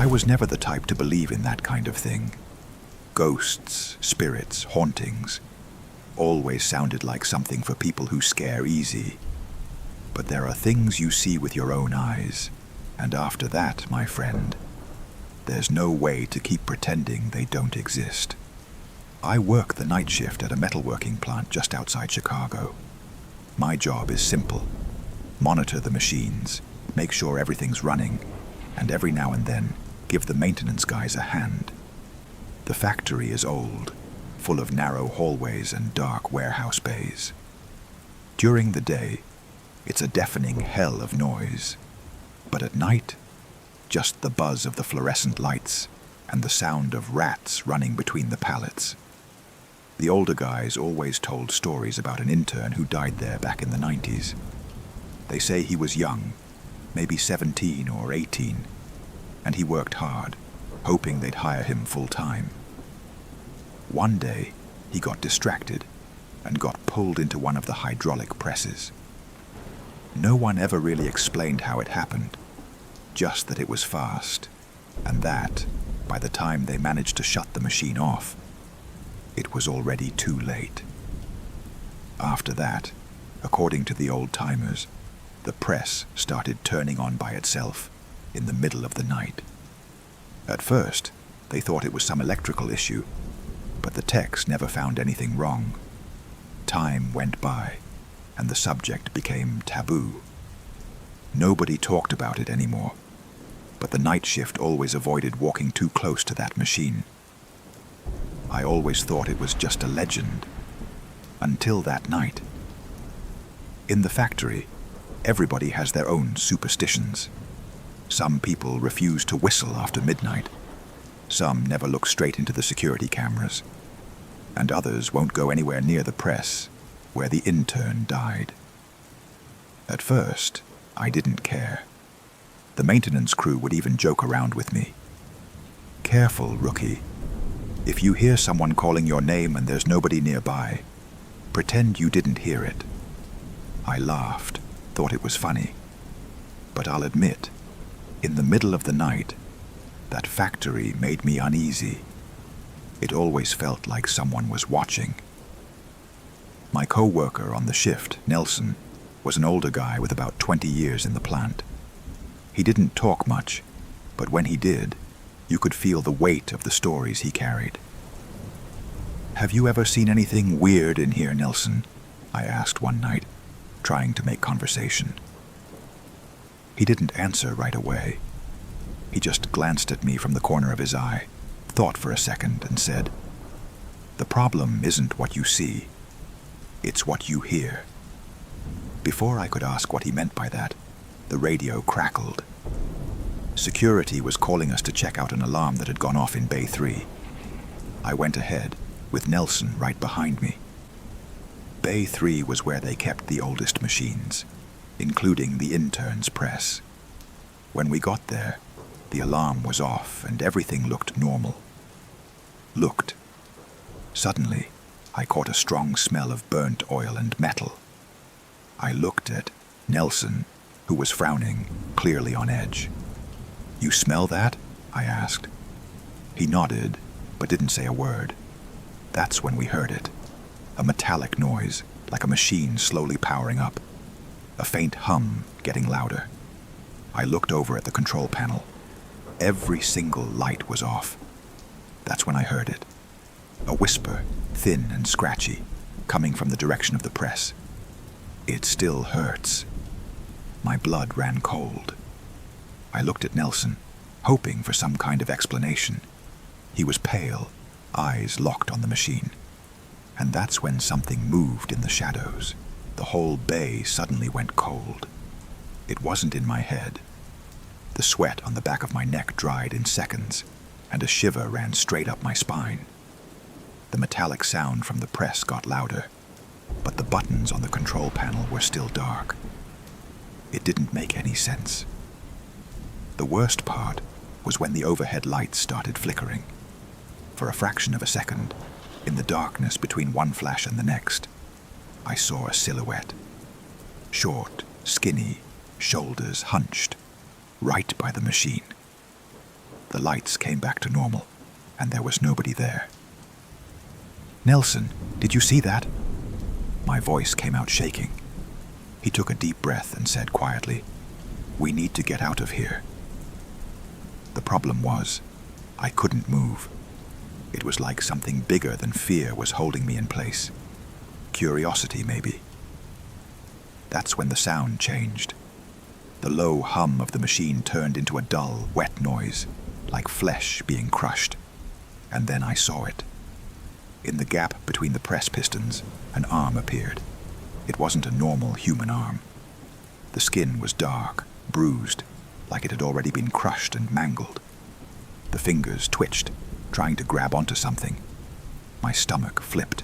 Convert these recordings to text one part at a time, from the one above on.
I was never the type to believe in that kind of thing. Ghosts, spirits, hauntings always sounded like something for people who scare easy. But there are things you see with your own eyes, and after that, my friend, there's no way to keep pretending they don't exist. I work the night shift at a metalworking plant just outside Chicago. My job is simple: monitor the machines, make sure everything's running, and every now and then give the maintenance guys a hand. The factory is old, full of narrow hallways and dark warehouse bays. During the day, it's a deafening hell of noise. But at night, just the buzz of the fluorescent lights and the sound of rats running between the pallets. The older guys always told stories about an intern who died there back in the 90s. They say he was young, maybe 17 or 18, and he worked hard, hoping they'd hire him full-time. One day, he got distracted and got pulled into one of the hydraulic presses. No one ever really explained how it happened, just that it was fast, and that, by the time they managed to shut the machine off, it was already too late. After that, according to the old-timers, the press started turning on by itself in the middle of the night. At first, they thought it was some electrical issue, but the techs never found anything wrong. Time went by, and the subject became taboo. Nobody talked about it anymore, but the night shift always avoided walking too close to that machine. I always thought it was just a legend, until that night. In the factory, everybody has their own superstitions. Some people refuse to whistle after midnight. Some never look straight into the security cameras. And others won't go anywhere near the press where the intern died. At first, I didn't care. The maintenance crew would even joke around with me. "Careful, rookie. If you hear someone calling your name and there's nobody nearby, pretend you didn't hear it." I laughed, thought it was funny. But I'll admit, in the middle of the night, that factory made me uneasy. It always felt like someone was watching. My co-worker on the shift, Nelson, was an older guy with about 20 years in the plant. He didn't talk much, but when he did, you could feel the weight of the stories he carried. "Have you ever seen anything weird in here, Nelson?" I asked one night, trying to make conversation. He didn't answer right away. He just glanced at me from the corner of his eye, thought for a second, and said, "The problem isn't what you see, it's what you hear." Before I could ask what he meant by that, the radio crackled. Security was calling us to check out an alarm that had gone off in Bay 3. I went ahead, with Nelson right behind me. Bay 3 was where they kept the oldest machines, including the intern's press. When we got there, the alarm was off and everything looked normal. Looked. Suddenly, I caught a strong smell of burnt oil and metal. I looked at Nelson, who was frowning, clearly on edge. "You smell that?" I asked. He nodded, but didn't say a word. That's when we heard it. A metallic noise, like a machine slowly powering up. A faint hum getting louder. I looked over at the control panel. Every single light was off. That's when I heard it. A whisper, thin and scratchy, coming from the direction of the press. "It still hurts." My blood ran cold. I looked at Nelson, hoping for some kind of explanation. He was pale, eyes locked on the machine. And that's when something moved in the shadows. The whole bay suddenly went cold. It wasn't in my head. The sweat on the back of my neck dried in seconds, and a shiver ran straight up my spine. The metallic sound from the press got louder, but the buttons on the control panel were still dark. It didn't make any sense. The worst part was when the overhead lights started flickering. For a fraction of a second, in the darkness between one flash and the next, I saw a silhouette. Short, skinny, shoulders hunched, right by the machine. The lights came back to normal, and there was nobody there. "Nelson, did you see that?" My voice came out shaking. He took a deep breath and said quietly, "We need to get out of here." The problem was, I couldn't move. It was like something bigger than fear was holding me in place. Curiosity, maybe. That's when the sound changed. The low hum of the machine turned into a dull, wet noise, like flesh being crushed. And then I saw it. In the gap between the press pistons, an arm appeared. It wasn't a normal human arm. The skin was dark, bruised, like it had already been crushed and mangled. The fingers twitched, trying to grab onto something. My stomach flipped.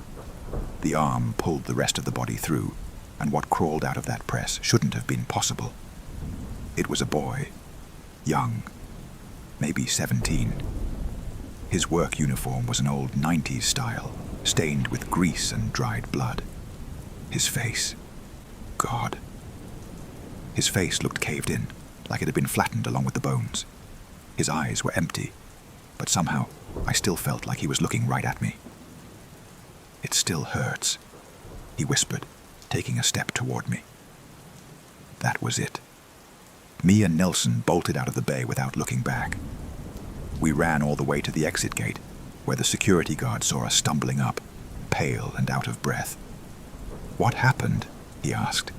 The arm pulled the rest of the body through, and what crawled out of that press shouldn't have been possible. It was a boy, young, maybe 17. His work uniform was an old 90s style, stained with grease and dried blood. His face, God. His face looked caved in, like it had been flattened along with the bones. His eyes were empty, but somehow I still felt like he was looking right at me. "It still hurts," he whispered, taking a step toward me. That was it. Me and Nelson bolted out of the bay without looking back. We ran all the way to the exit gate, where the security guard saw us stumbling up, pale and out of breath. "What happened?" he asked.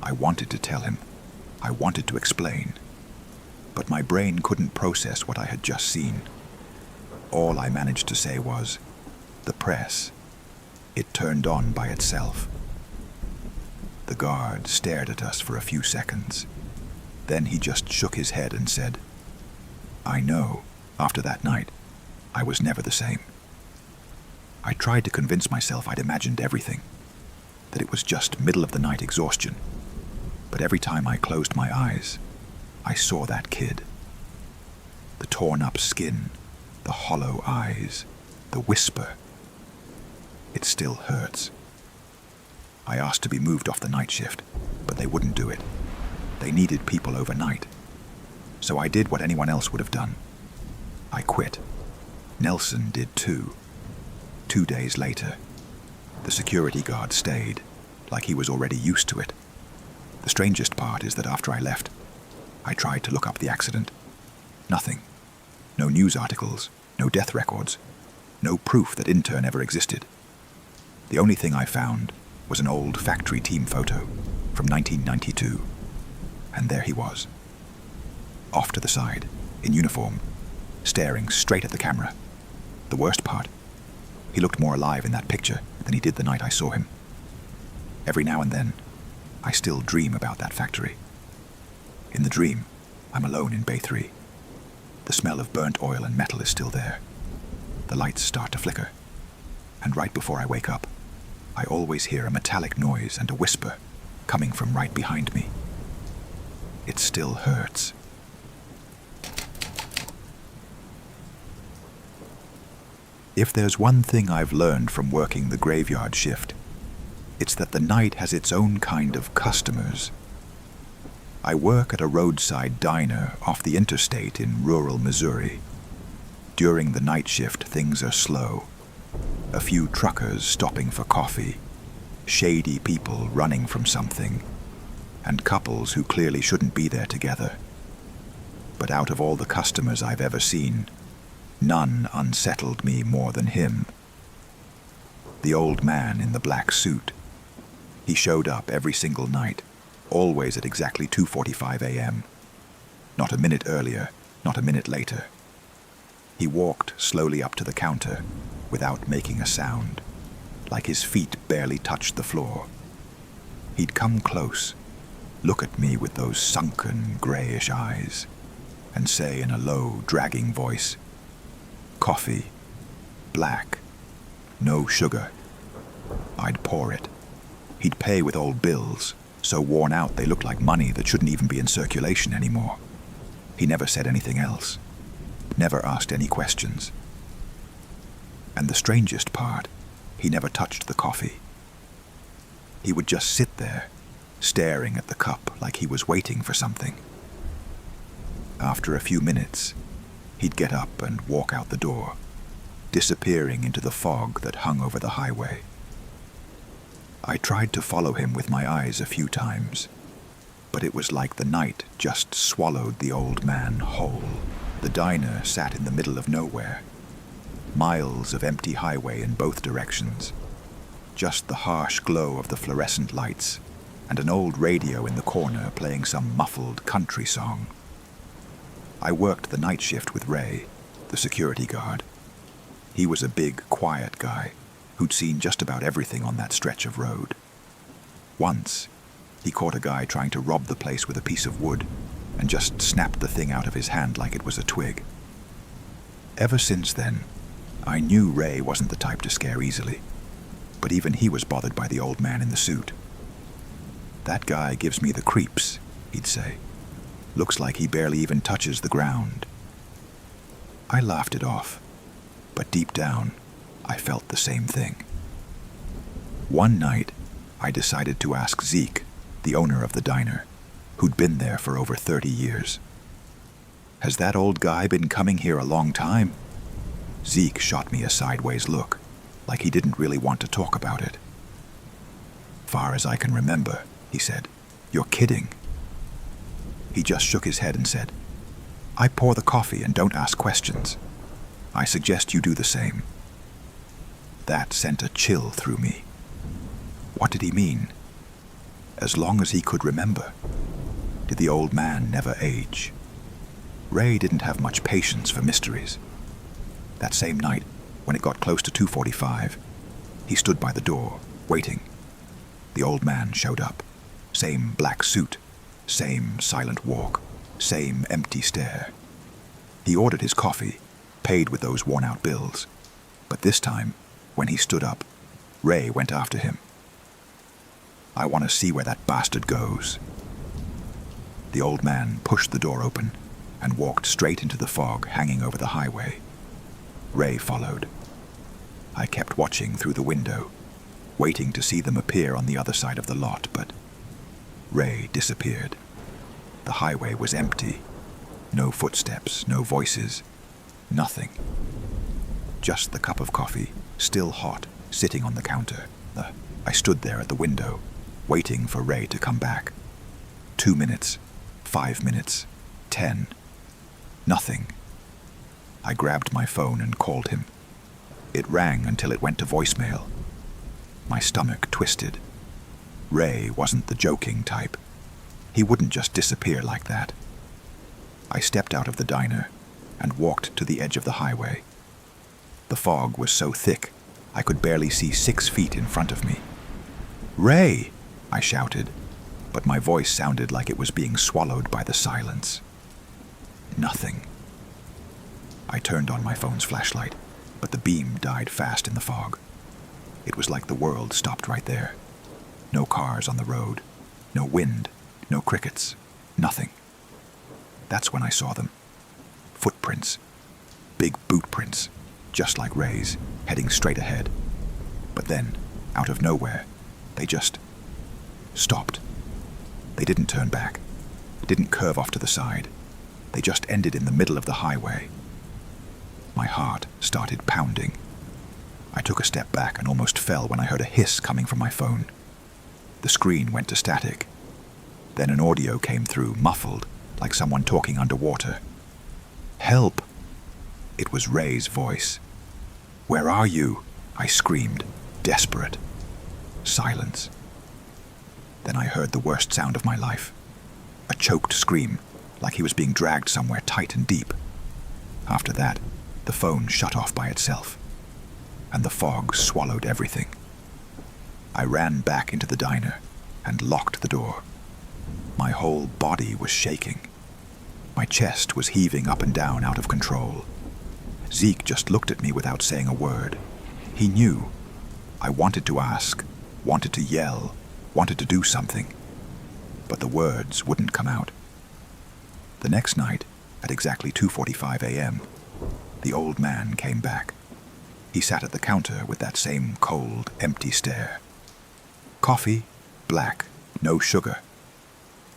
I wanted to tell him. I wanted to explain. But my brain couldn't process what I had just seen. All I managed to say was, "The press. It turned on by itself." The guard stared at us for a few seconds. Then he just shook his head and said, "I know, after that night, I was never the same." I tried to convince myself I'd imagined everything, that it was just middle-of-the-night exhaustion. But every time I closed my eyes, I saw that kid. The torn-up skin, the hollow eyes, the whisper. It still hurts. I asked to be moved off the night shift, but they wouldn't do it. They needed people overnight. So I did what anyone else would have done. I quit. Nelson did too. 2 days later, the security guard stayed, like he was already used to it. The strangest part is that after I left, I tried to look up the accident. Nothing. No news articles, no death records, no proof that intern ever existed. The only thing I found was an old factory team photo from 1992. And there he was, off to the side, in uniform, staring straight at the camera. The worst part, he looked more alive in that picture than he did the night I saw him. Every now and then, I still dream about that factory. In the dream, I'm alone in Bay 3. The smell of burnt oil and metal is still there. The lights start to flicker. And right before I wake up, I always hear a metallic noise and a whisper coming from right behind me. It still hurts. If there's one thing I've learned from working the graveyard shift, it's that the night has its own kind of customers. I work at a roadside diner off the interstate in rural Missouri. During the night shift, things are slow. A few truckers stopping for coffee, shady people running from something, and couples who clearly shouldn't be there together. But out of all the customers I've ever seen, none unsettled me more than him. The old man in the black suit. He showed up every single night, always at exactly 2:45 a.m. Not a minute earlier, not a minute later. He walked slowly up to the counter without making a sound, like his feet barely touched the floor. He'd come close, look at me with those sunken, grayish eyes, and say in a low, dragging voice, "Coffee, black, no sugar." I'd pour it. He'd pay with old bills, so worn out they looked like money that shouldn't even be in circulation anymore. He never said anything else, never asked any questions. And the strangest part, he never touched the coffee. He would just sit there, staring at the cup like he was waiting for something. After a few minutes, He'd get up and walk out the door, disappearing into the fog that hung over the highway. I tried to follow him with my eyes a few times, but it was like the night just swallowed the old man whole. The diner sat in the middle of nowhere, miles of empty highway in both directions, just the harsh glow of the fluorescent lights and an old radio in the corner playing some muffled country song. I worked the night shift with Ray, the security guard. He was a big, quiet guy who'd seen just about everything on that stretch of road. Once, he caught a guy trying to rob the place with a piece of wood and just snapped the thing out of his hand like it was a twig. Ever since then, I knew Ray wasn't the type to scare easily, but even he was bothered by the old man in the suit. "That guy gives me the creeps," he'd say. "Looks like he barely even touches the ground." I laughed it off, but deep down, I felt the same thing. One night, I decided to ask Zeke, the owner of the diner, who'd been there for over 30 years. "Has that old guy been coming here a long time?" Zeke shot me a sideways look, like he didn't really want to talk about it. "Far as I can remember," he said. "You're kidding." He just shook his head and said, "I pour the coffee and don't ask questions. I suggest you do the same." That sent a chill through me. What did he mean? As long as he could remember. Did the old man never age? Ray didn't have much patience for mysteries. That same night, when it got close to 2:45, he stood by the door, waiting. The old man showed up. Same black suit, same silent walk, same empty stare. He ordered his coffee, paid with those worn-out bills. But this time, when he stood up, Ray went after him. "I want to see where that bastard goes." The old man pushed the door open and walked straight into the fog hanging over the highway. Ray followed. I kept watching through the window, waiting to see them appear on the other side of the lot, but Ray disappeared. The highway was empty. No footsteps, no voices, nothing. Just the cup of coffee, still hot, sitting on the counter. I stood there at the window, waiting for Ray to come back. 2 minutes, 5 minutes, 10. Nothing. I grabbed my phone and called him. It rang until it went to voicemail. My stomach twisted. Ray wasn't the joking type. He wouldn't just disappear like that. I stepped out of the diner and walked to the edge of the highway. The fog was so thick, I could barely see 6 feet in front of me. "Ray!" I shouted, but my voice sounded like it was being swallowed by the silence. Nothing. I turned on my phone's flashlight, but the beam died fast in the fog. It was like the world stopped right there. No cars on the road, no wind, no crickets, nothing. That's when I saw them. Footprints. Big boot prints, just like Ray's, heading straight ahead. But then, out of nowhere, they just stopped. They didn't turn back, didn't curve off to the side. They just ended in the middle of the highway. My heart started pounding. I took a step back and almost fell when I heard a hiss coming from my phone. The screen went to static. Then an audio came through, muffled, like someone talking underwater. "Help!" It was Ray's voice. "Where are you?" I screamed, desperate. Silence. Then I heard the worst sound of my life. A choked scream, like he was being dragged somewhere tight and deep. After that, the phone shut off by itself, and the fog swallowed everything. I ran back into the diner and locked the door. My whole body was shaking. My chest was heaving up and down out of control. Zeke just looked at me without saying a word. He knew. I wanted to ask, wanted to yell, wanted to do something, but the words wouldn't come out. The next night, at exactly 2:45 a.m., the old man came back. He sat at the counter with that same cold, empty stare. Coffee, black, no sugar.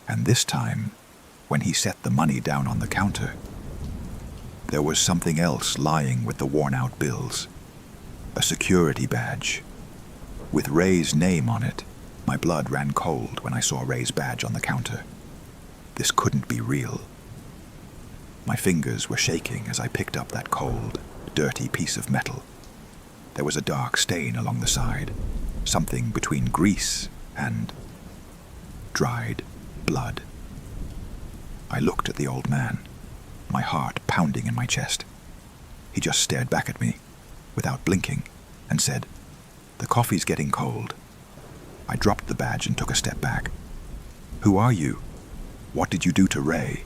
And this time, when he set the money down on the counter, There was something else lying with the worn-out bills. A security badge. With Ray's name on it, my blood ran cold when I saw Ray's badge on the counter. This couldn't be real. My fingers were shaking as I picked up that cold, dirty piece of metal. There was a dark stain along the side, something between grease and dried blood. I looked at the old man, my heart pounding in my chest. He just stared back at me, without blinking, and said, "The coffee's getting cold." I dropped the badge and took a step back. "Who are you? What did you do to Ray?"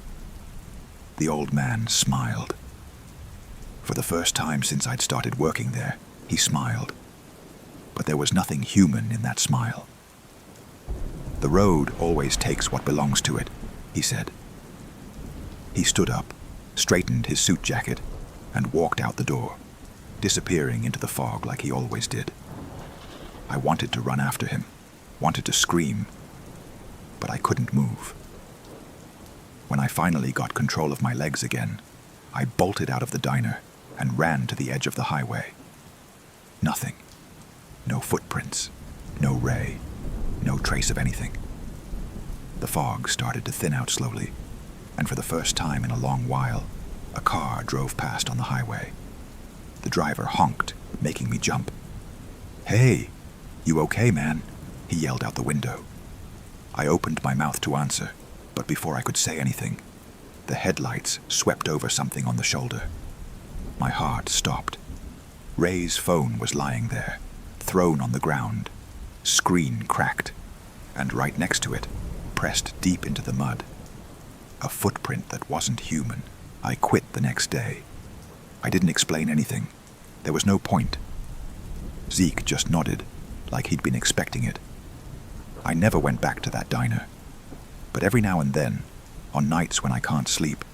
The old man smiled. For the first time since I'd started working there, he smiled. But there was nothing human in that smile. "The road always takes what belongs to it," he said. He stood up, straightened his suit jacket, and walked out the door, disappearing into the fog like he always did. I wanted to run after him, wanted to scream, but I couldn't move. When I finally got control of my legs again, I bolted out of the diner and ran to the edge of the highway. Nothing. No footprints, no Ray, no trace of anything. The fog started to thin out slowly, and for the first time in a long while, a car drove past on the highway. The driver honked, making me jump. "Hey, you okay, man?" he yelled out the window. I opened my mouth to answer, but before I could say anything, the headlights swept over something on the shoulder. My heart stopped. Ray's phone was lying there, thrown on the ground, screen cracked, and right next to it, pressed deep into the mud. A footprint that wasn't human. I quit the next day. I didn't explain anything. There was no point. Zeke just nodded, like he'd been expecting it. I never went back to that diner. But every now and then, on nights when I can't sleep,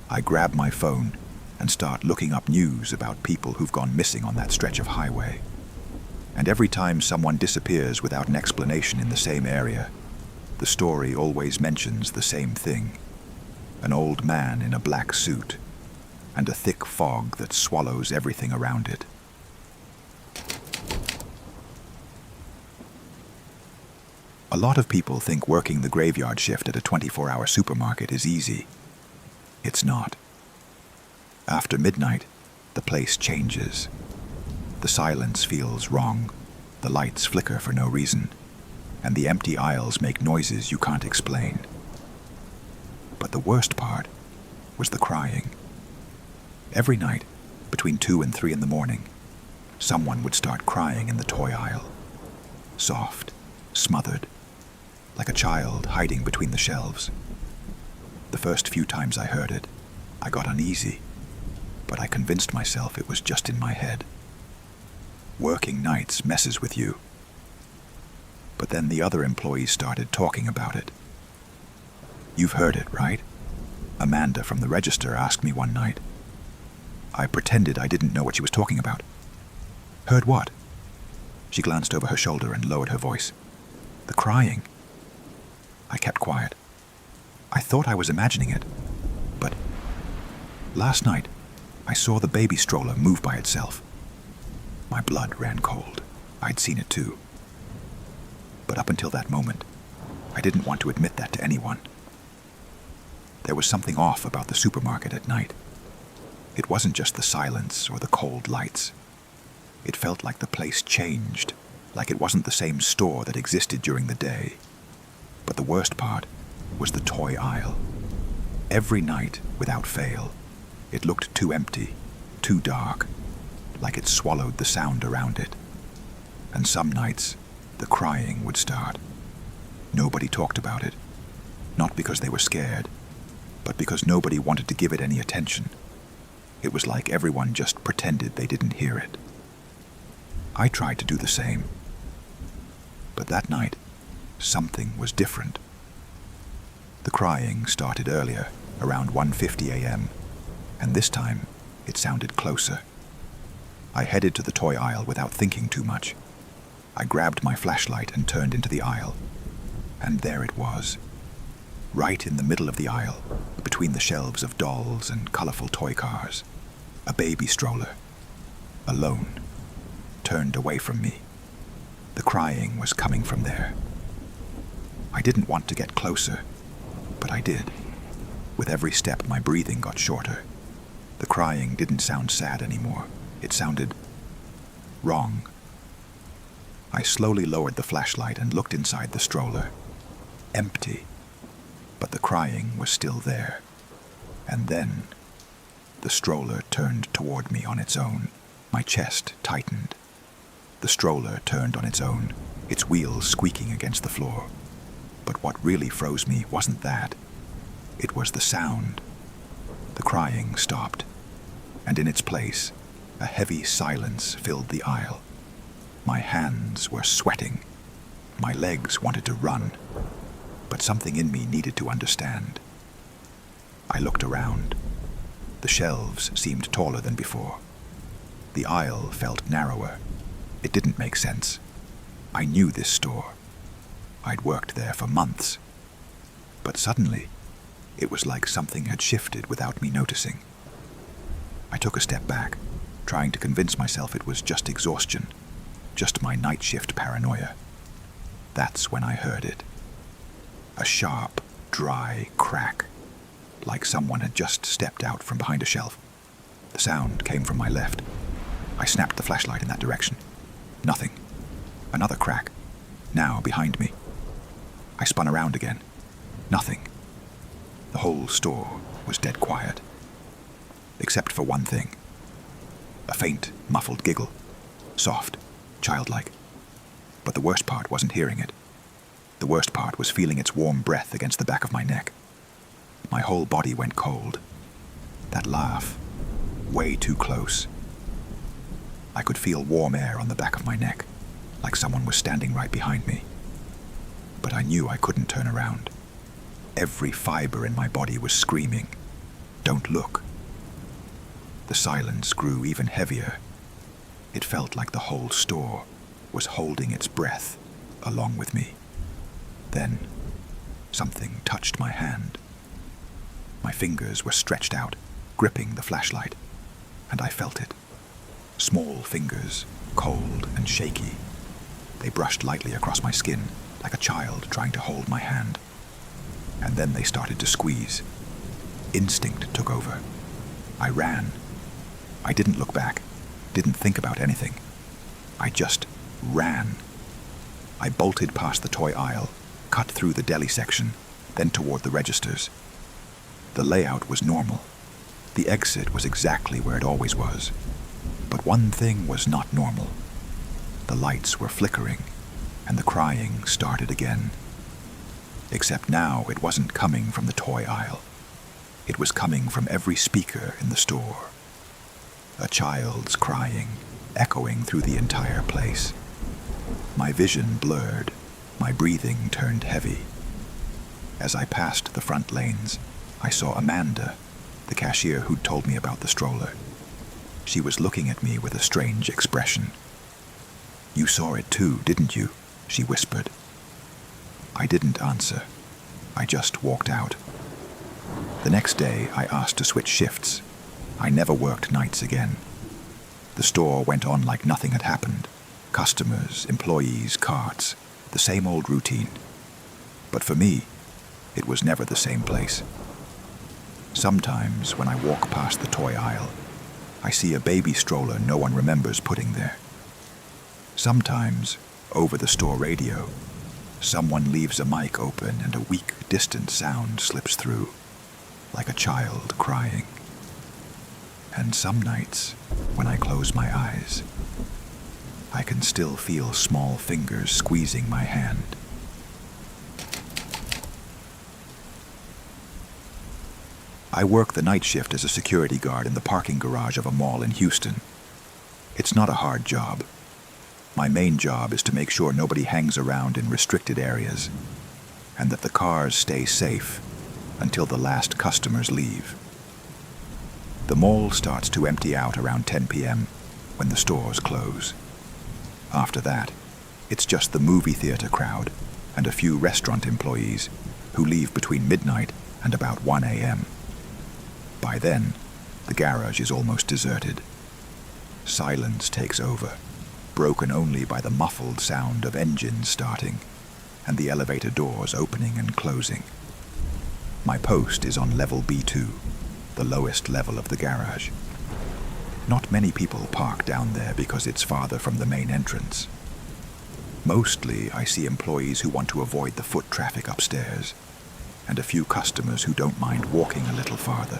I grab my phone and start looking up news about people who've gone missing on that stretch of highway. And every time someone disappears without an explanation in the same area, the story always mentions the same thing. An old man in a black suit, and a thick fog that swallows everything around it. A lot of people think working the graveyard shift at a 24-hour supermarket is easy. It's not. After midnight, the place changes. The silence feels wrong, the lights flicker for no reason, and the empty aisles make noises you can't explain. But the worst part was the crying. Every night, between 2 and 3 in the morning, someone would start crying in the toy aisle. Soft, smothered, like a child hiding between the shelves. The first few times I heard it, I got uneasy, but I convinced myself it was just in my head. Working nights messes with you. But then the other employees started talking about it. "You've heard it, right?" Amanda from the register asked me one night. I pretended I didn't know what she was talking about. "Heard what?" She glanced over her shoulder and lowered her voice. "The crying." I kept quiet. I thought I was imagining it, but last night I saw the baby stroller move by itself. My blood ran cold. I'd seen it too. But up until that moment, I didn't want to admit that to anyone. There was something off about the supermarket at night. It wasn't just the silence or the cold lights. It felt like the place changed, like it wasn't the same store that existed during the day. But the worst part was the toy aisle. Every night, without fail, it looked too empty, too dark, like it swallowed the sound around it. And some nights, the crying would start. Nobody talked about it, not because they were scared, but because nobody wanted to give it any attention. It was like everyone just pretended they didn't hear it. I tried to do the same. But that night, something was different. The crying started earlier, around 1:50 a.m., and this time it sounded closer. I headed to the toy aisle without thinking too much. I grabbed my flashlight and turned into the aisle. And there it was. Right in the middle of the aisle, between the shelves of dolls and colorful toy cars. A baby stroller, alone, turned away from me. The crying was coming from there. I didn't want to get closer, but I did. With every step, my breathing got shorter. The crying didn't sound sad anymore. It sounded wrong. I slowly lowered the flashlight and looked inside the stroller. Empty, but the crying was still there. And then, the stroller turned toward me on its own. My chest tightened. The stroller turned on its own, its wheels squeaking against the floor. But what really froze me wasn't that. It was the sound. The crying stopped, and in its place, a heavy silence filled the aisle. My hands were sweating. My legs wanted to run, but something in me needed to understand. I looked around. The shelves seemed taller than before. The aisle felt narrower. It didn't make sense. I knew this store. I'd worked there for months. But suddenly, it was like something had shifted without me noticing. I took a step back, trying to convince myself it was just exhaustion, just my night shift paranoia. That's when I heard it. A sharp, dry crack, like someone had just stepped out from behind a shelf. The sound came from my left. I snapped the flashlight in that direction. Nothing. Another crack, now behind me. I spun around again. Nothing. The whole store was dead quiet. Except for one thing. A faint, muffled giggle. Soft, childlike. But the worst part wasn't hearing it. The worst part was feeling its warm breath against the back of my neck. My whole body went cold. That laugh, way too close. I could feel warm air on the back of my neck, like someone was standing right behind me. But I knew I couldn't turn around. Every fiber in my body was screaming, "Don't look." The silence grew even heavier. It felt like the whole store was holding its breath along with me. Then, something touched my hand. My fingers were stretched out, gripping the flashlight, and I felt it. Small fingers, cold and shaky. They brushed lightly across my skin, like a child trying to hold my hand. And then they started to squeeze. Instinct took over. I ran. I didn't look back, didn't think about anything. I just ran. I bolted past the toy aisle, cut through the deli section, then toward the registers. The layout was normal. The exit was exactly where it always was. But one thing was not normal. The lights were flickering, and the crying started again. Except now it wasn't coming from the toy aisle. It was coming from every speaker in the store. A child's crying, echoing through the entire place. My vision blurred, my breathing turned heavy. As I passed the front lanes, I saw Amanda, the cashier who'd told me about the stroller. She was looking at me with a strange expression. "You saw it too, didn't you?" she whispered. I didn't answer. I just walked out. The next day, I asked to switch shifts. I never worked nights again. The store went on like nothing had happened. Customers, employees, carts, the same old routine. But for me, it was never the same place. Sometimes, when I walk past the toy aisle, I see a baby stroller no one remembers putting there. Sometimes, over the store radio, someone leaves a mic open and a weak, distant sound slips through, like a child crying. And some nights, when I close my eyes, I can still feel small fingers squeezing my hand. I work the night shift as a security guard in the parking garage of a mall in Houston. It's not a hard job. My main job is to make sure nobody hangs around in restricted areas, and that the cars stay safe until the last customers leave. The mall starts to empty out around 10 p.m. when the stores close. After that, it's just the movie theater crowd and a few restaurant employees who leave between midnight and about 1 a.m. By then, the garage is almost deserted. Silence takes over, broken only by the muffled sound of engines starting and the elevator doors opening and closing. My post is on level B2, the lowest level of the garage. Not many people park down there because it's farther from the main entrance. Mostly, I see employees who want to avoid the foot traffic upstairs, and a few customers who don't mind walking a little farther.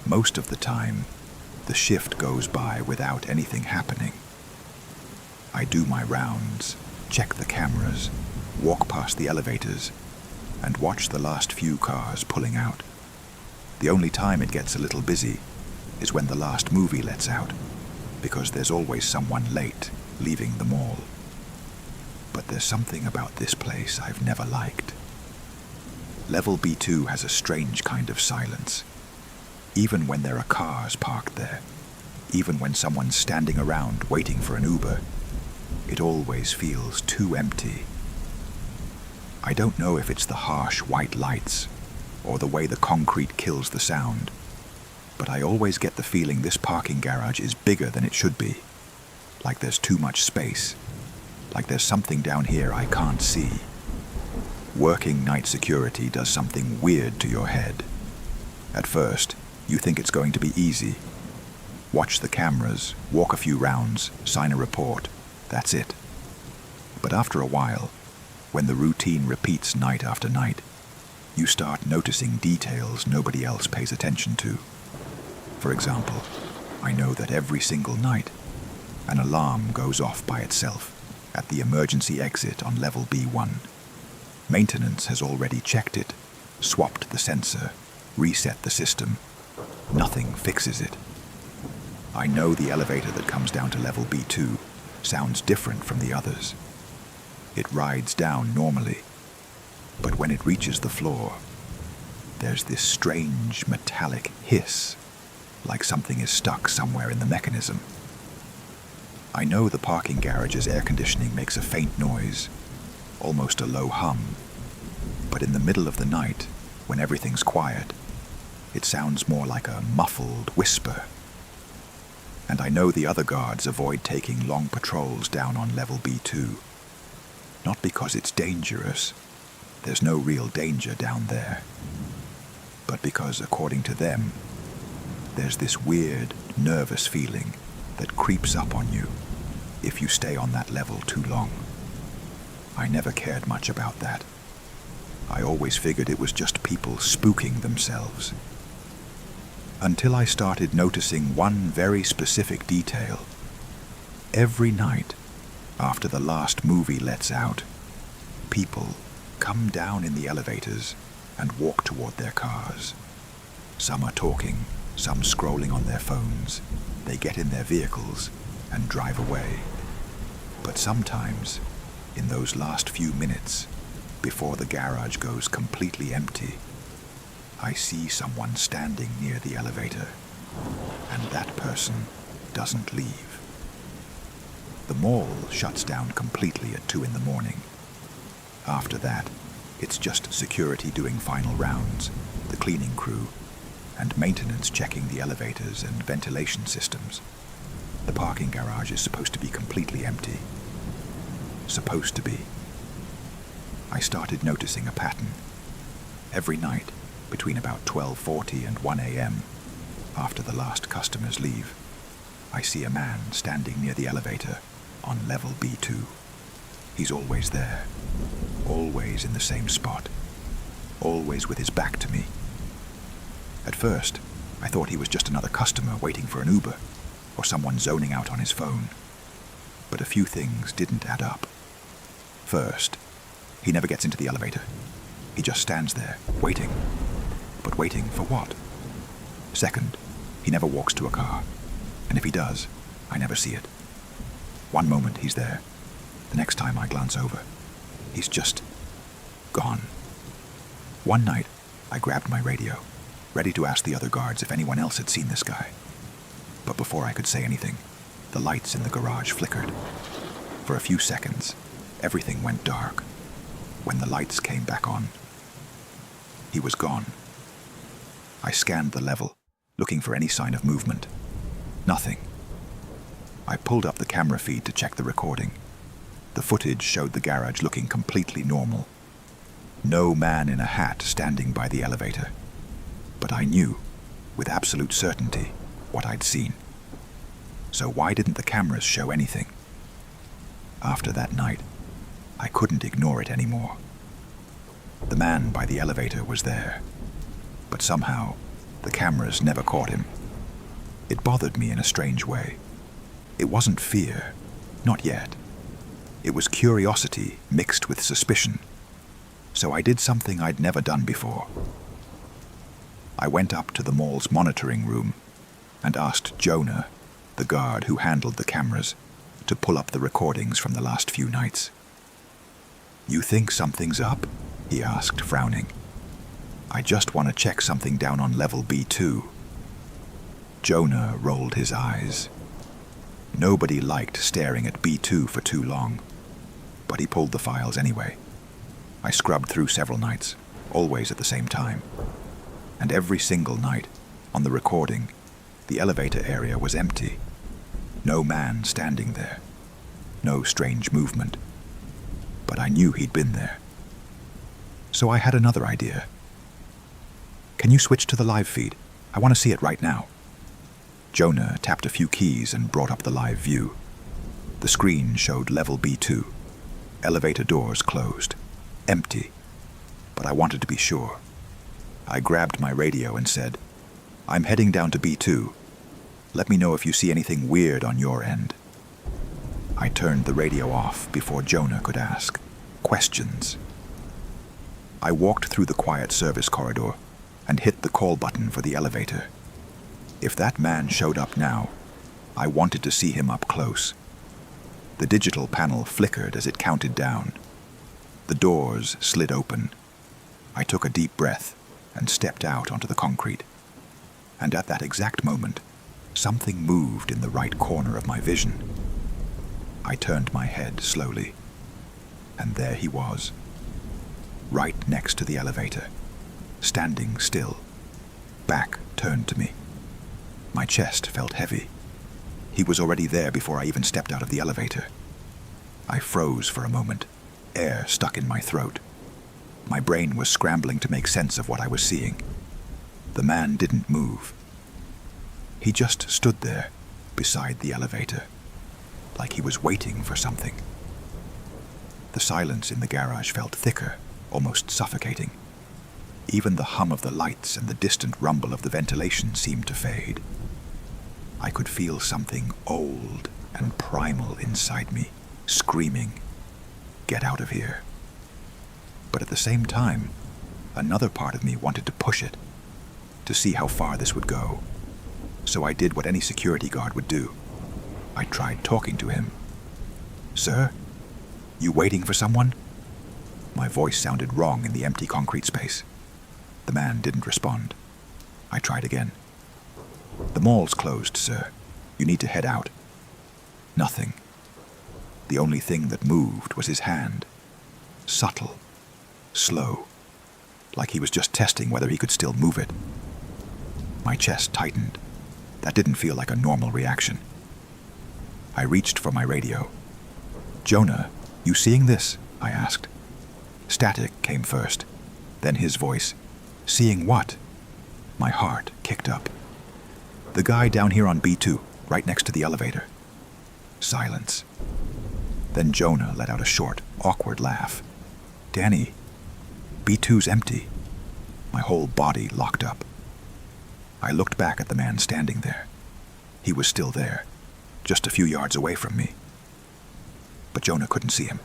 Most of the time, the shift goes by without anything happening. I do my rounds, check the cameras, walk past the elevators, and watch the last few cars pulling out. The only time it gets a little busy is when the last movie lets out, because there's always someone late leaving the mall. But there's something about this place I've never liked. Level B2 has a strange kind of silence. Even when there are cars parked there, even when someone's standing around waiting for an Uber, it always feels too empty. I don't know if it's the harsh white lights or the way the concrete kills the sound, but I always get the feeling this parking garage is bigger than it should be, like there's too much space, like there's something down here I can't see. Working night security does something weird to your head. At first, you think it's going to be easy. Watch the cameras, walk a few rounds, sign a report. That's it. But after a while, when the routine repeats night after night, you start noticing details nobody else pays attention to. For example, I know that every single night, an alarm goes off by itself at the emergency exit on level B1. Maintenance has already checked it, swapped the sensor, reset the system. Nothing fixes it. I know the elevator that comes down to level B2 sounds different from the others. It rides down normally, but when it reaches the floor, there's this strange metallic hiss, like something is stuck somewhere in the mechanism. I know the parking garage's air conditioning makes a faint noise, almost a low hum, but in the middle of the night, when everything's quiet, it sounds more like a muffled whisper. And I know the other guards avoid taking long patrols down on level B2. Not because it's dangerous, there's no real danger down there, but because, according to them, there's this weird, nervous feeling that creeps up on you if you stay on that level too long. I never cared much about that. I always figured it was just people spooking themselves. Until I started noticing one very specific detail. Every night, after the last movie lets out, people come down in the elevators and walk toward their cars. Some are talking, some scrolling on their phones. They get in their vehicles and drive away. But sometimes, in those last few minutes, before the garage goes completely empty, I see someone standing near the elevator, and that person doesn't leave. The mall shuts down completely at 2 a.m. After that, it's just security doing final rounds, the cleaning crew, and maintenance checking the elevators and ventilation systems. The parking garage is supposed to be completely empty. Supposed to be. I started noticing a pattern. Every night, between about 12:40 and 1 a.m., after the last customers leave, I see a man standing near the elevator on level B2. He's always there, always in the same spot, always with his back to me. At first, I thought he was just another customer waiting for an Uber, or someone zoning out on his phone. But a few things didn't add up. First, he never gets into the elevator. He just stands there, waiting. But waiting for what? Second, he never walks to a car. And if he does, I never see it. One moment he's there. The next time I glance over, he's just gone. One night, I grabbed my radio, ready to ask the other guards if anyone else had seen this guy. But before I could say anything, the lights in the garage flickered. For a few seconds, everything went dark. When the lights came back on, he was gone. I scanned the level, looking for any sign of movement. Nothing. I pulled up the camera feed to check the recording. The footage showed the garage looking completely normal. No man in a hat standing by the elevator. But I knew, with absolute certainty, what I'd seen. So why didn't the cameras show anything? After that night, I couldn't ignore it anymore. The man by the elevator was there, but somehow the cameras never caught him. It bothered me in a strange way. It wasn't fear, not yet. It was curiosity mixed with suspicion. So I did something I'd never done before. I went up to the mall's monitoring room and asked Jonah, the guard who handled the cameras, to pull up the recordings from the last few nights. "You think something's up?" he asked, frowning. "I just want to check something down on level B2. Jonah rolled his eyes. Nobody liked staring at B2 for too long, but he pulled the files anyway. I scrubbed through several nights, always at the same time. And every single night, on the recording, the elevator area was empty. No man standing there. No strange movement. But I knew he'd been there. So I had another idea. "Can you switch to the live feed? I want to see it right now." Jonah tapped a few keys and brought up the live view. The screen showed level B2. Elevator doors closed. Empty. But I wanted to be sure. I grabbed my radio and said, "I'm heading down to B2. Let me know if you see anything weird on your end." I turned the radio off before Jonah could ask questions. I walked through the quiet service corridor and hit the call button for the elevator. If that man showed up now, I wanted to see him up close. The digital panel flickered as it counted down. The doors slid open. I took a deep breath and stepped out onto the concrete. And at that exact moment, something moved in the right corner of my vision. I turned my head slowly, and there he was, right next to the elevator, standing still, back turned to me. My chest felt heavy. He was already there before I even stepped out of the elevator. I froze for a moment, air stuck in my throat. My brain was scrambling to make sense of what I was seeing. The man didn't move. He just stood there, beside the elevator, like he was waiting for something. The silence in the garage felt thicker, almost suffocating. Even the hum of the lights and the distant rumble of the ventilation seemed to fade. I could feel something old and primal inside me, screaming, "Get out of here." But at the same time, another part of me wanted to push it, to see how far this would go. So I did what any security guard would do. I tried talking to him. "Sir, you waiting for someone?" My voice sounded wrong in the empty concrete space. The man didn't respond. I tried again. "The mall's closed, sir. You need to head out." Nothing. The only thing that moved was his hand. Subtle. Slow. Like he was just testing whether he could still move it. My chest tightened. That didn't feel like a normal reaction. I reached for my radio. "Jonah, you seeing this?" I asked. Static came first, then his voice. "Seeing what?" My heart kicked up. "The guy down here on B2, right next to the elevator." Silence. Then Jonah let out a short, awkward laugh. "Danny, B2's empty." My whole body locked up. I looked back at the man standing there. He was still there, just a few yards away from me. But Jonah couldn't see him.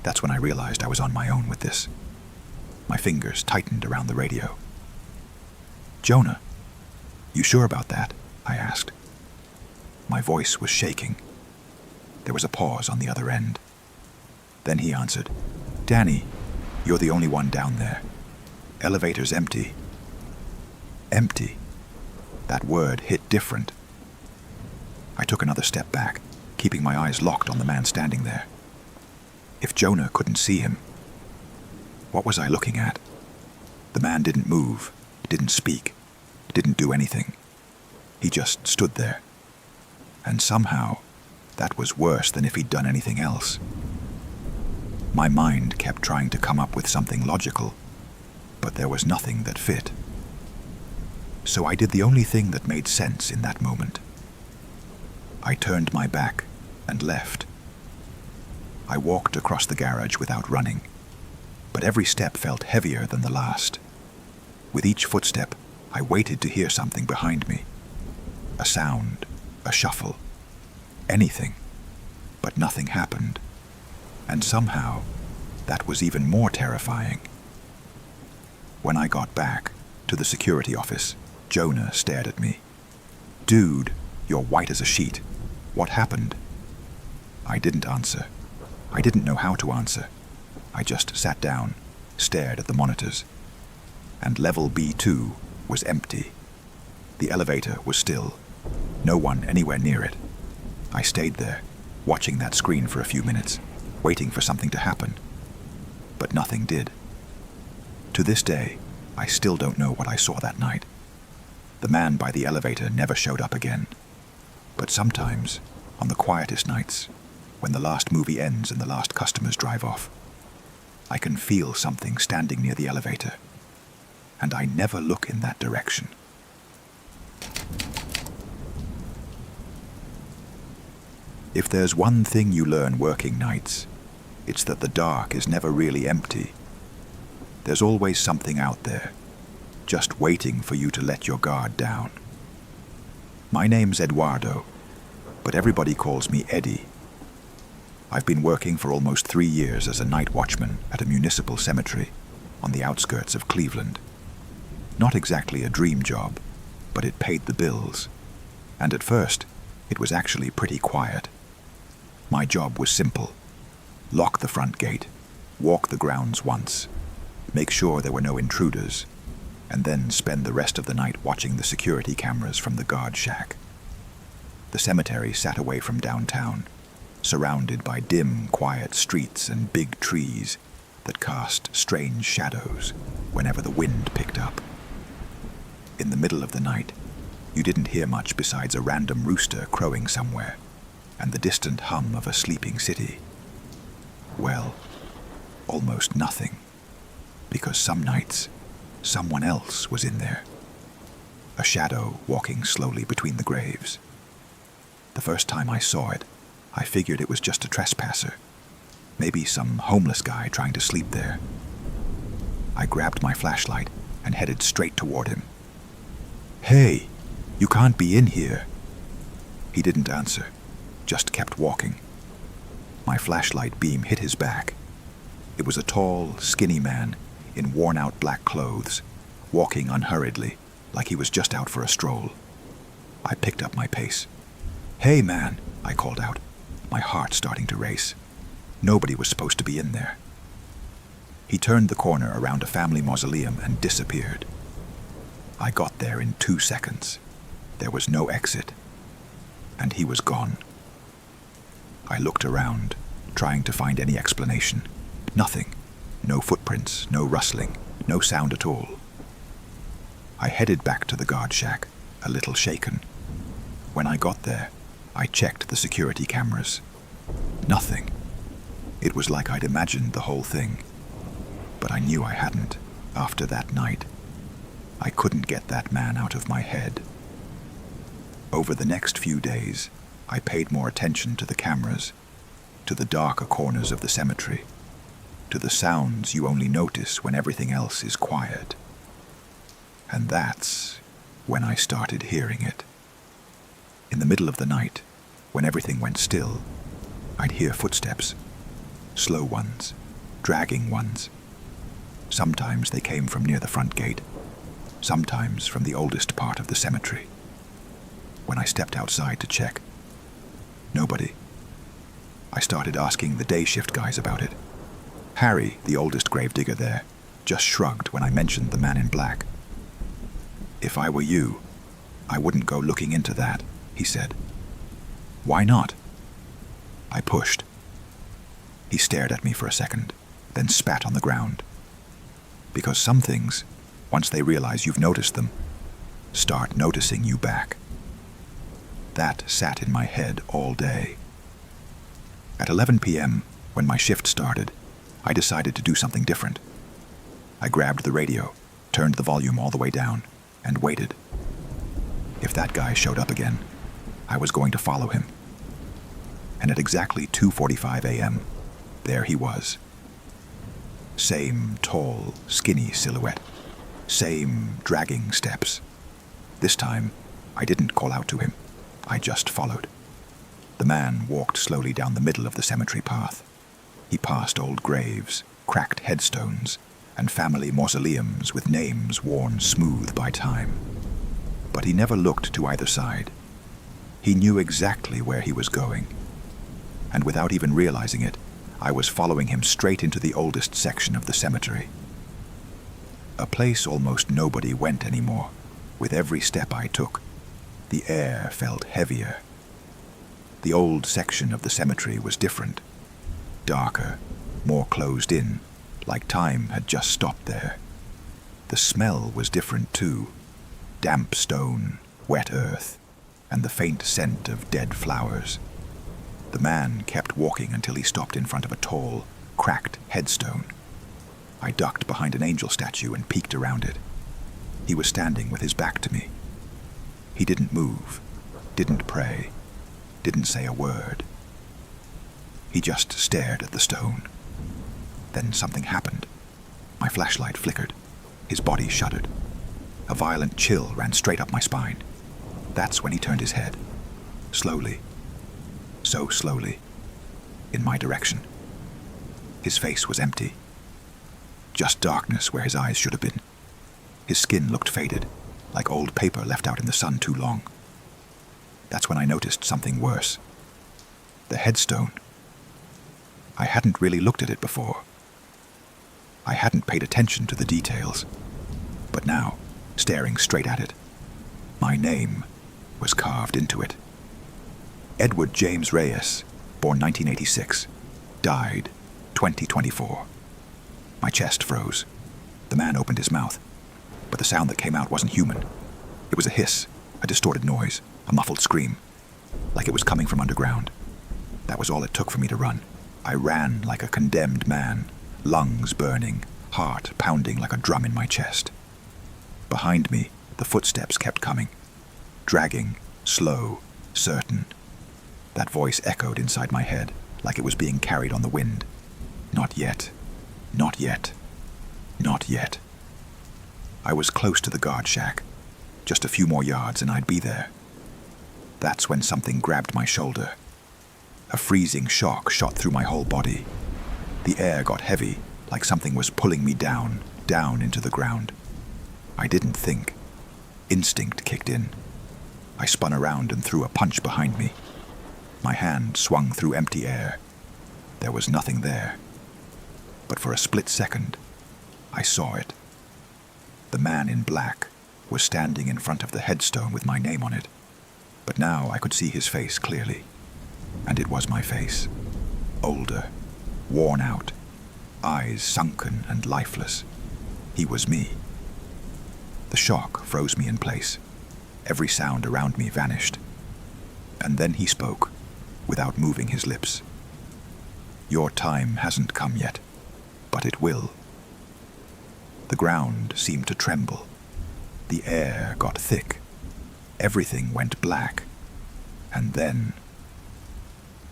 That's when I realized I was on my own with this. My fingers tightened around the radio. "Jonah, you sure about that?" I asked. My voice was shaking. There was a pause on the other end. Then he answered, "Danny, you're the only one down there. Elevator's empty." Empty. That word hit different. I took another step back, keeping my eyes locked on the man standing there. If Jonah couldn't see him, what was I looking at? The man didn't move, didn't speak, didn't do anything. He just stood there. And somehow, that was worse than if he'd done anything else. My mind kept trying to come up with something logical, but there was nothing that fit. So I did the only thing that made sense in that moment. I turned my back and left. I walked across the garage without running, but every step felt heavier than the last. With each footstep, I waited to hear something behind me. A sound, a shuffle, anything, but nothing happened. And somehow, that was even more terrifying. When I got back to the security office, Jonah stared at me. "Dude, you're white as a sheet. What happened?" I didn't answer. I didn't know how to answer. I just sat down, stared at the monitors. And level B2 was empty. The elevator was still. No one anywhere near it. I stayed there, watching that screen for a few minutes, waiting for something to happen. But nothing did. To this day, I still don't know what I saw that night. The man by the elevator never showed up again. But sometimes, on the quietest nights, when the last movie ends and the last customers drive off, I can feel something standing near the elevator, and I never look in that direction. If there's one thing you learn working nights, it's that the dark is never really empty. There's always something out there, just waiting for you to let your guard down. My name's Eduardo, but everybody calls me Eddie. I've been working for almost 3 years as a night watchman at a municipal cemetery on the outskirts of Cleveland. Not exactly a dream job, but it paid the bills. And at first, it was actually pretty quiet. My job was simple. Lock the front gate, walk the grounds once, make sure there were no intruders, and then spend the rest of the night watching the security cameras from the guard shack. The cemetery sat away from downtown, surrounded by dim, quiet streets and big trees that cast strange shadows whenever the wind picked up. In the middle of the night, you didn't hear much besides a random rooster crowing somewhere and the distant hum of a sleeping city. Well, almost nothing, because some nights, someone else was in there. A shadow walking slowly between the graves. The first time I saw it, I figured it was just a trespasser, maybe some homeless guy trying to sleep there. I grabbed my flashlight and headed straight toward him. "Hey, you can't be in here." He didn't answer, just kept walking. My flashlight beam hit his back. It was a tall, skinny man in worn-out black clothes, walking unhurriedly, like he was just out for a stroll. I picked up my pace. "Hey, man," I called out, my heart starting to race. Nobody was supposed to be in there. He turned the corner around a family mausoleum and disappeared. I got there in 2 seconds. There was no exit, and he was gone. I looked around, trying to find any explanation. Nothing. No footprints, no rustling, no sound at all. I headed back to the guard shack, a little shaken. When I got there, I checked the security cameras. Nothing. It was like I'd imagined the whole thing. But I knew I hadn't, after that night. I couldn't get that man out of my head. Over the next few days, I paid more attention to the cameras, to the darker corners of the cemetery, to the sounds you only notice when everything else is quiet. And that's when I started hearing it. In the middle of the night, when everything went still, I'd hear footsteps, slow ones, dragging ones. Sometimes they came from near the front gate, sometimes from the oldest part of the cemetery. When I stepped outside to check, nobody. I started asking the day shift guys about it. Harry, the oldest gravedigger there, just shrugged when I mentioned the man in black. "If I were you, I wouldn't go looking into that," he said. "Why not?" I pushed. He stared at me for a second, then spat on the ground. "Because some things, Once they realize you've noticed them, start noticing you back. That sat in my head all day. At 11 p.m., when my shift started, I decided to do something different. I grabbed the radio, turned the volume all the way down, and waited. If that guy showed up again, I was going to follow him. And at exactly 2:45 a.m., there he was. Same tall, skinny silhouette. Same dragging steps. This time, I didn't call out to him. I just followed. The man walked slowly down the middle of the cemetery path. He passed old graves, cracked headstones, and family mausoleums with names worn smooth by time. But he never looked to either side. He knew exactly where he was going. And without even realizing it, I was following him straight into the oldest section of the cemetery. A place almost nobody went anymore. With every step I took, the air felt heavier. The old section of the cemetery was different. Darker, more closed in, like time had just stopped there. The smell was different too. Damp stone, wet earth, and the faint scent of dead flowers. The man kept walking until he stopped in front of a tall, cracked headstone. I ducked behind an angel statue and peeked around it. He was standing with his back to me. He didn't move, didn't pray, didn't say a word. He just stared at the stone. Then something happened. My flashlight flickered. His body shuddered. A violent chill ran straight up my spine. That's when he turned his head. Slowly. So slowly. In my direction. His face was empty. Just darkness where his eyes should have been. His skin looked faded, like old paper left out in the sun too long. That's when I noticed something worse. The headstone. I hadn't really looked at it before. I hadn't paid attention to the details. But now, staring straight at it, my name was carved into it. Edward James Reyes, born 1986, died 2024. My chest froze. The man opened his mouth, but the sound that came out wasn't human. It was a hiss, a distorted noise, a muffled scream, like it was coming from underground. That was all it took for me to run. I ran like a condemned man, lungs burning, heart pounding like a drum in my chest. Behind me, the footsteps kept coming, dragging, slow, certain. That voice echoed inside my head, like it was being carried on the wind. Not yet. Not yet. Not yet. I was close to the guard shack. Just a few more yards and I'd be there. That's when something grabbed my shoulder. A freezing shock shot through my whole body. The air got heavy, like something was pulling me down, down into the ground. I didn't think. Instinct kicked in. I spun around and threw a punch behind me. My hand swung through empty air. There was nothing there. But for a split second, I saw it. The man in black was standing in front of the headstone with my name on it. But now I could see his face clearly. And it was my face. Older, worn out, eyes sunken and lifeless. He was me. The shock froze me in place. Every sound around me vanished. And then he spoke, without moving his lips. Your time hasn't come yet, but it will. The ground seemed to tremble. The air got thick. Everything went black. And then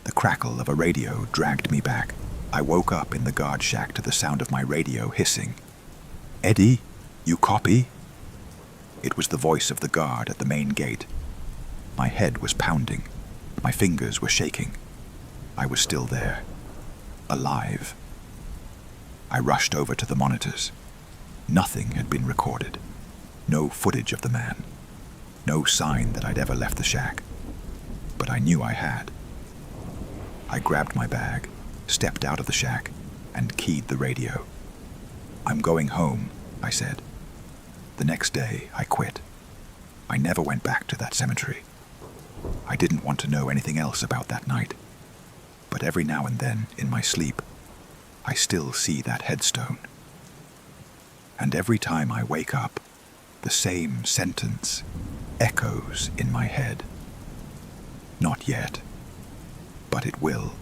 the crackle of a radio dragged me back. I woke up in the guard shack to the sound of my radio hissing. Eddie, you copy? It was the voice of the guard at the main gate. My head was pounding. My fingers were shaking. I was still there. Alive. I rushed over to the monitors. Nothing had been recorded. No footage of the man. No sign that I'd ever left the shack. But I knew I had. I grabbed my bag, stepped out of the shack, and keyed the radio. I'm going home, I said. The next day, I quit. I never went back to that cemetery. I didn't want to know anything else about that night. But every now and then, in my sleep, I still see that headstone. And every time I wake up, the same sentence echoes in my head. Not yet, but it will.